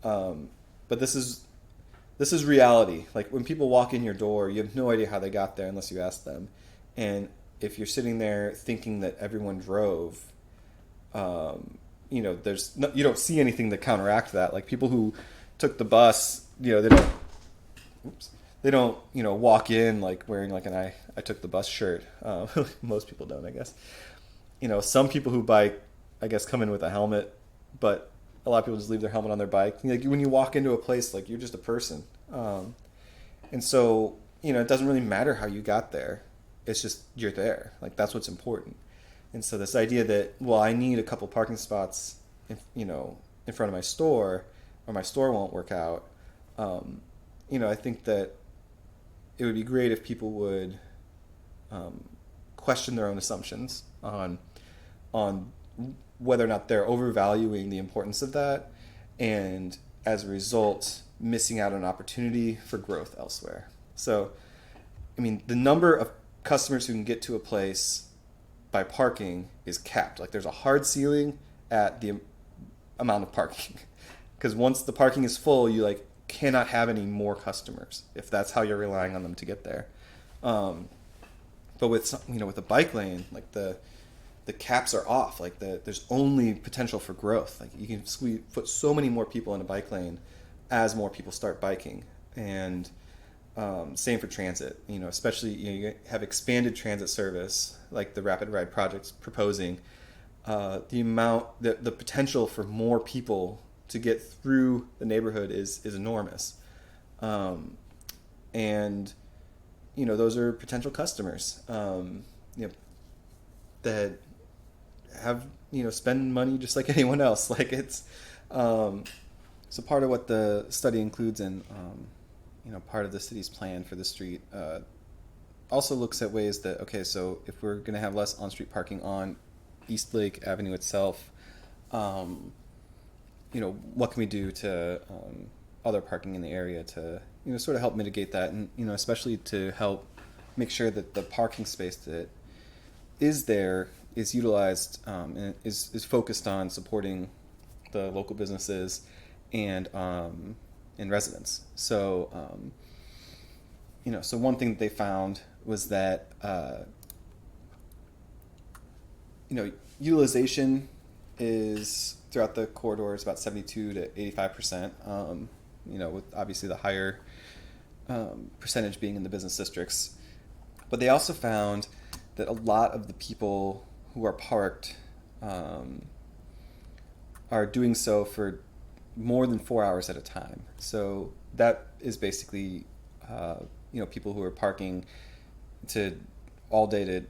But this is reality. Like, when people walk in your door, you have no idea how they got there unless you ask them. And if you're sitting there thinking that everyone drove, you don't see anything to counteract that. Like, people who took the bus, they don't walk in like wearing like an I took the bus shirt. Most people don't, I guess. Some people who bike, I guess, come in with a helmet, but a lot of people just leave their helmet on their bike. Like, when you walk into a place, like, you're just a person. And so, it doesn't really matter how you got there. It's just, you're there. Like, that's what's important. And so this idea that, well, I need a couple parking spots, in front of my store, or my store won't work out. I think that it would be great if people would question their own assumptions on whether or not they're overvaluing the importance of that, and as a result, missing out on an opportunity for growth elsewhere. So, the number of customers who can get to a place by parking is capped. Like, there's a hard ceiling at the amount of parking. Because once the parking is full, you cannot have any more customers if that's how you're relying on them to get there. But with a bike lane, like the caps are off. Like, there's only potential for growth. Like, you can put so many more people in a bike lane as more people start biking. And same for transit. Especially you have expanded transit service like the RapidRide project's proposing. The potential for more people to get through the neighborhood is enormous. And those are potential customers that have spend money just like anyone else. Like, it's so part of what the study includes in part of the city's plan for the street also looks at ways that, okay, so if we're going to have less on-street parking on Eastlake Avenue itself, um, what can we do to other parking in the area to, sort of help mitigate that, and, especially to help make sure that the parking space that is there is utilized, and is focused on supporting the local businesses and residents. So, so one thing that they found was that, utilization is throughout the corridor is about 72 to 85%. With obviously the higher percentage being in the business districts. But they also found that a lot of the people who are parked are doing so for more than 4 hours at a time. So that is basically, people who are parking to all day to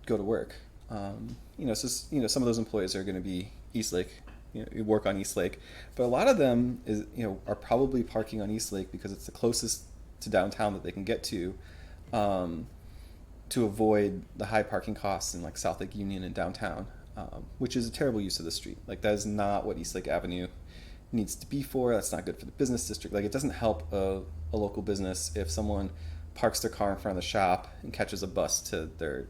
go to work. Some of those employees are going to be Eastlake, work on Eastlake, but a lot of them are probably parking on Eastlake because it's the closest to downtown that they can get to avoid the high parking costs in like South Lake Union and downtown, which is a terrible use of the street. Like that is not what Eastlake Avenue needs to be for. That's not good for the business district. Like it doesn't help a local business if someone parks their car in front of the shop and catches a bus to their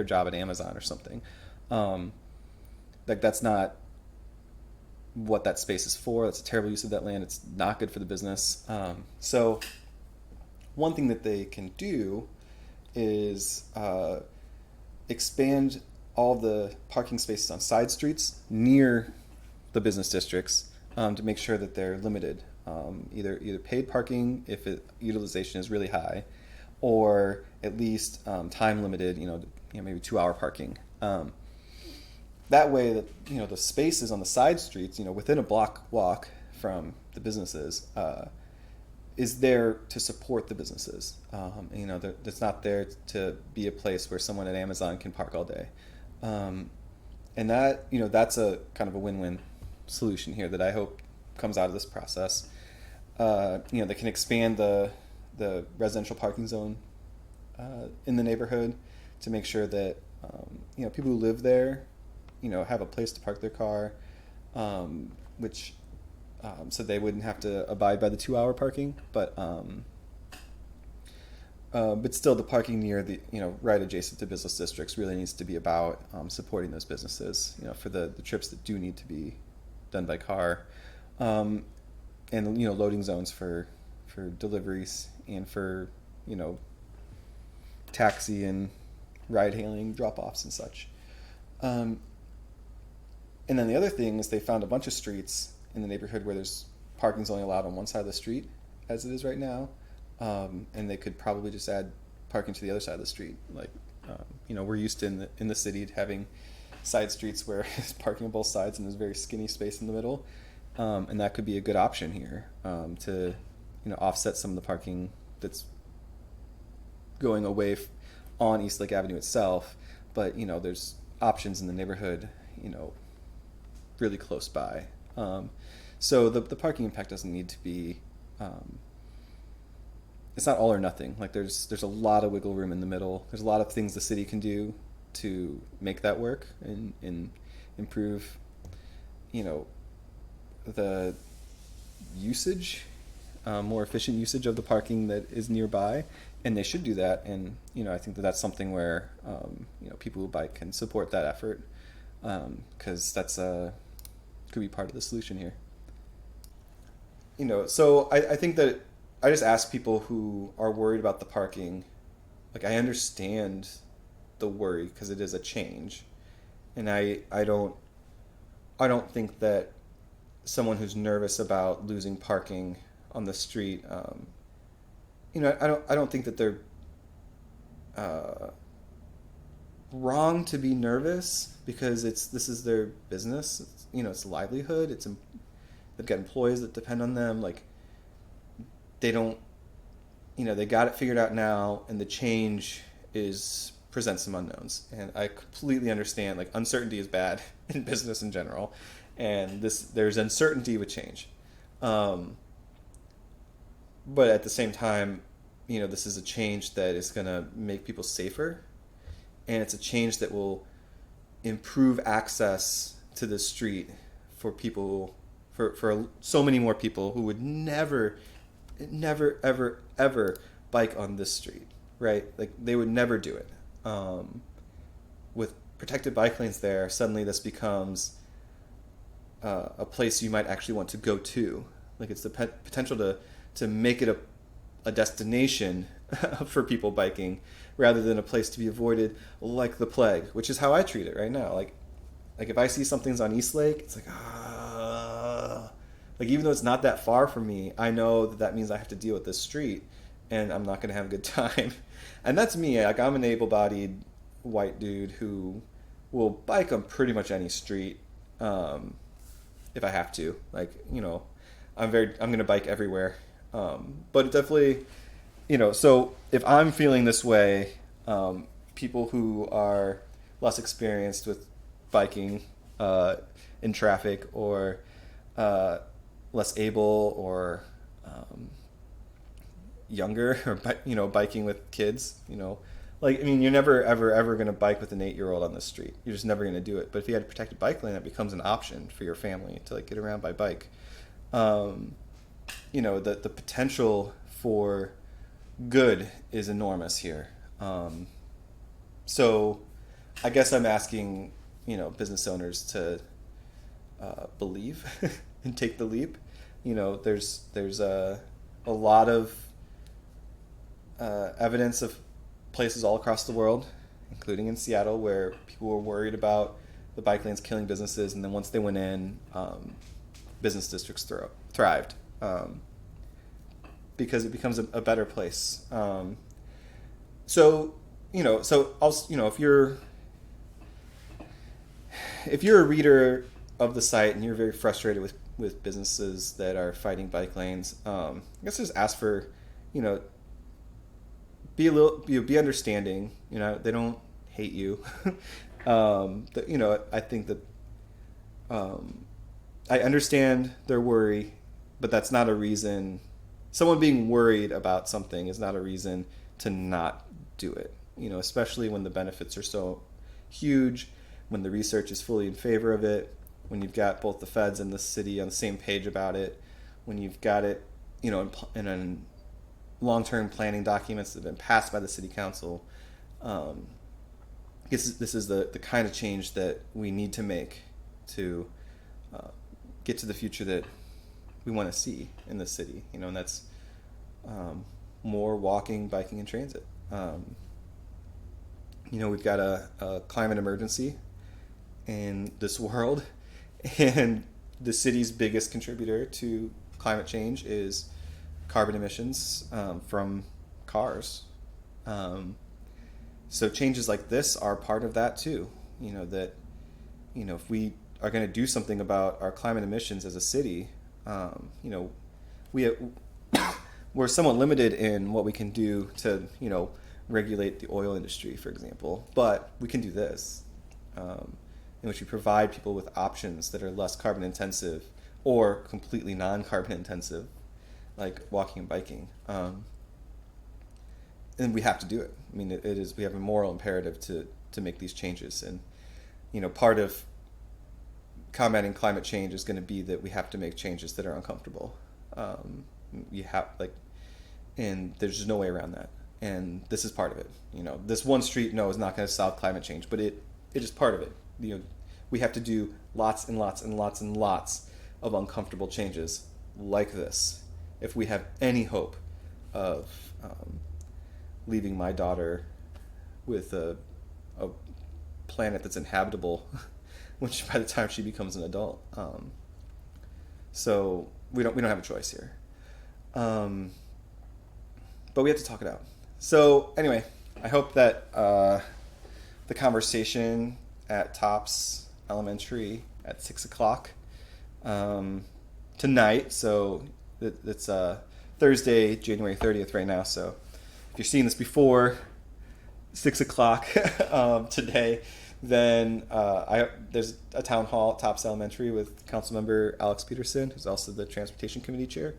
job at Amazon or something. Like that's not what that space is for. That's a terrible use of that land. It's not good for the business. So one thing that they can do is expand all the parking spaces on side streets near the business districts to make sure that they're limited. Either paid parking if utilization is really high, or at least time limited. Maybe 2 hour parking. That way, that the spaces on the side streets, within a block walk from the businesses, is there to support the businesses. It's not there to be a place where someone at Amazon can park all day. And that, that's a kind of a win-win solution here that I hope comes out of this process. They can expand the residential parking zone in the neighborhood to make sure that people who live there, have a place to park their car, which so they wouldn't have to abide by the 2 hour parking, but still the parking near the right adjacent to business districts really needs to be about supporting those businesses, for the trips that do need to be done by car, and loading zones for deliveries and for taxi and ride hailing drop offs and such. And then the other thing is they found a bunch of streets in the neighborhood where there's parking's only allowed on one side of the street as it is right now, and they could probably just add parking to the other side of the street. Like we're used to in the city to having side streets where there's parking on both sides and there's very skinny space in the middle, and that could be a good option here to offset some of the parking that's going away on Eastlake Avenue itself, but there's options in the neighborhood really close by. So the parking impact doesn't need to be, it's not all or nothing. Like there's a lot of wiggle room in the middle. There's a lot of things the city can do to make that work and improve the usage, more efficient usage of the parking that is nearby, and they should do that. And I think that that's something where people who bike can support that effort, because that's could be part of the solution here. So I think that I just ask people who are worried about the parking, like I understand the worry because it is a change, and I don't think that someone who's nervous about losing parking on the street, I don't think that they're wrong to be nervous, because this is their business. It's a livelihood. They've got employees that depend on them. Like they don't, they got it figured out now, and the change presents some unknowns. And I completely understand, like uncertainty is bad in business in general, and there's uncertainty with change. but at the same time, this is a change that is going to make people safer, and it's a change that will improve access to the street for people, for so many more people who would never, ever, ever bike on this street, right? Like, they would never do it. With protected bike lanes there, suddenly this becomes a place you might actually want to go to. Like, it's the potential to make it a destination for people biking rather than a place to be avoided like the plague, which is how I treat it right now. Like if I see something's on Eastlake, it's like, like, even though it's not that far from me, I know that means I have to deal with this street, and I'm not going to have a good time. And that's me. Like, I'm an able-bodied white dude who will bike on pretty much any street if I have to. Like, I'm going to bike everywhere. But it definitely, so if I'm feeling this way, people who are less experienced with biking in traffic, or less able, or younger, or biking with kids, you're never ever going to bike with an 8-year-old on the street. You're just never going to do it. But if you had a protected bike lane, that becomes an option for your family to, like, get around by bike. The potential for good is enormous here. So I guess I'm asking, business owners to believe and take the leap. There's a lot of evidence of places all across the world, including in Seattle, where people were worried about the bike lanes killing businesses, and then once they went in, business districts thrived. Because it becomes a better place. So also, if you're a reader of the site and you're very frustrated with businesses that are fighting bike lanes, I guess just ask for, be understanding. They don't hate you. I think that I understand their worry, but that's not a reason. Someone being worried about something is not a reason to not do it, especially when the benefits are so huge, when the research is fully in favor of it, when you've got both the feds and the city on the same page about it, when you've got it, in long-term planning documents that have been passed by the city council. This is the kind of change that we need to make to get to the future that we want to see in the city, and that's more walking, biking, and transit. We've got a climate emergency in this world, and the city's biggest contributor to climate change is carbon emissions from cars. So changes like this are part of that too. If we are going to do something about our climate emissions as a city, we're somewhat limited in what we can do to, regulate the oil industry, for example. But we can do this, in which we provide people with options that are less carbon intensive or completely non-carbon intensive, like walking and biking. And we have to do it. I mean, we have a moral imperative to make these changes. And, part of combating climate change is going to be that we have to make changes that are uncomfortable. And there's just no way around that. And this is part of it. This one street, is not going to solve climate change, but it is part of it. We have to do lots and lots and lots and lots of uncomfortable changes like this if we have any hope of leaving my daughter with a planet that's inhabitable, which by the time she becomes an adult. So we don't have a choice here. But we have to talk it out. So anyway, I hope that the conversation at Tops Elementary at 6:00 tonight. So it's Thursday, January 30th right now. So if you're seeing this before 6:00 today, then there's a town hall at Tops Elementary with Councilmember Alex Peterson, who's also the Transportation Committee Chair.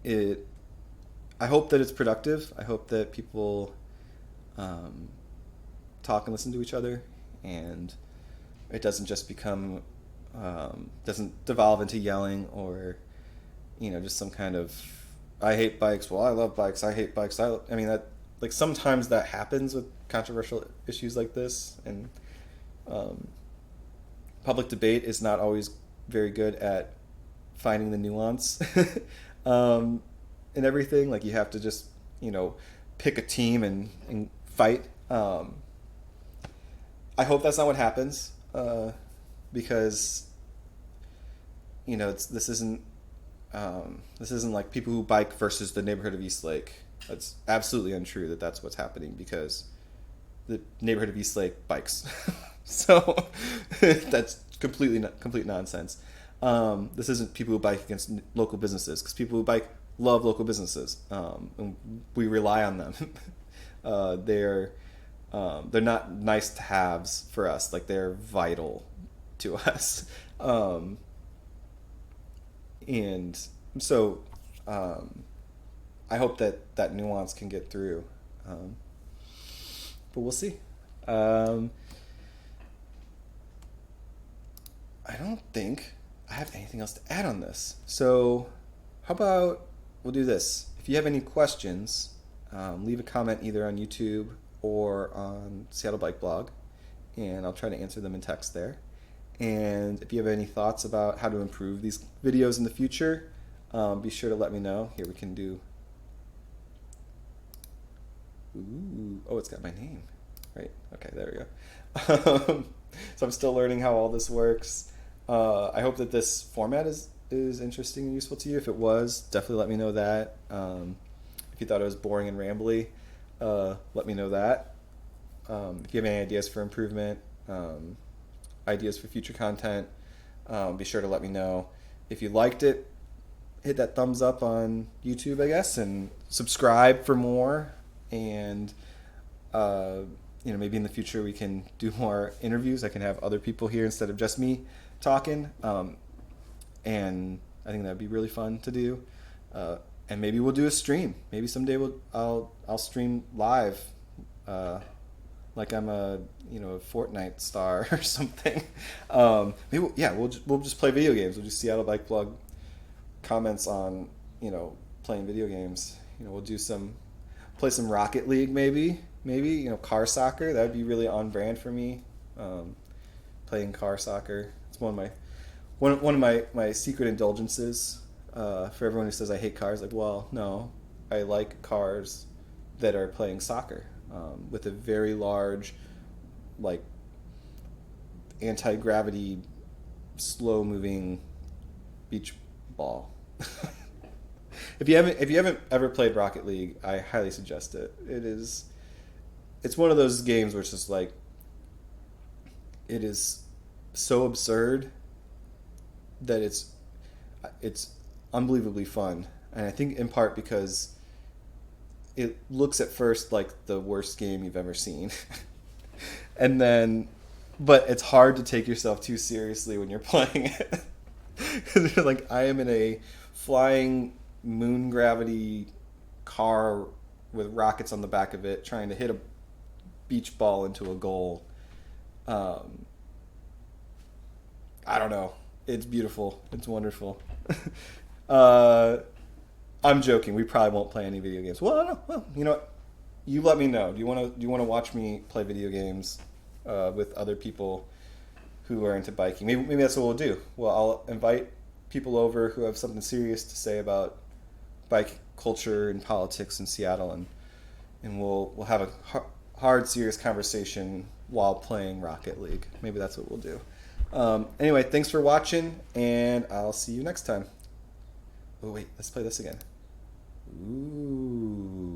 it. I hope that it's productive. I hope that people talk and listen to each other, and it doesn't just become doesn't devolve into yelling or just some kind of I hate bikes. Well, I love bikes. I hate bikes. I mean that like sometimes that happens with controversial issues like this, and public debate is not always very good at finding the nuance in everything. Like you have to just pick a team and fight. I hope that's not what happens, because this isn't like people who bike versus the neighborhood of Eastlake. That's absolutely untrue that that's what's happening, because the neighborhood of Eastlake bikes. So that's complete nonsense. This isn't people who bike against local businesses, because people who bike love local businesses, and we rely on them. They're not nice to haves for us. Like they're vital to us. And so I hope that nuance can get through. But we'll see. I don't think I have anything else to add on this. So how about we'll do this. If you have any questions, leave a comment either on YouTube or on Seattle Bike Blog, and I'll try to answer them in text there. And if you have any thoughts about how to improve these videos in the future, be sure to let me know. Here we can do... Ooh, oh, it's got my name. Right, okay, there we go. So I'm still learning how all this works. I hope that this format is interesting and useful to you. If it was, definitely let me know that. If you thought it was boring and rambly, let me know that. If you have any ideas for improvement, ideas for future content, be sure to let me know. If you liked it, hit that thumbs up on YouTube, I guess, and subscribe for more. And maybe in the future we can do more interviews. I can have other people here instead of just me talking, and I think that'd be really fun to do. And maybe we'll do a stream. Maybe someday I'll stream live, like I'm a Fortnite star or something. Maybe we'll just play video games. We'll do Seattle Bike Blog comments on playing video games. We'll do play some Rocket League, maybe car soccer. That would be really on brand for me. Playing car soccer. It's one of my secret indulgences. For everyone who says I hate cars, like, well, no, I like cars that are playing soccer with a very large, like, anti-gravity, slow-moving beach ball. If you haven't ever played Rocket League, I highly suggest it. It's one of those games where it's just like, it is so absurd that it's unbelievably fun. And I think in part because it looks at first like the worst game you've ever seen. But it's hard to take yourself too seriously when you're playing it. Because you're like, I am in a flying moon gravity car with rockets on the back of it trying to hit a beach ball into a goal. I don't know. It's beautiful. It's wonderful. I'm joking. We probably won't play any video games. Well, I don't know. Well, you know what? You let me know. Do you want to watch me play video games with other people who are into biking? Maybe that's what we'll do. Well, I'll invite people over who have something serious to say about bike culture and politics in Seattle, and we'll have a hard, serious conversation while playing Rocket League. Maybe that's what we'll do. Anyway, thanks for watching, and I'll see you next time. Oh, wait, let's play this again. Ooh.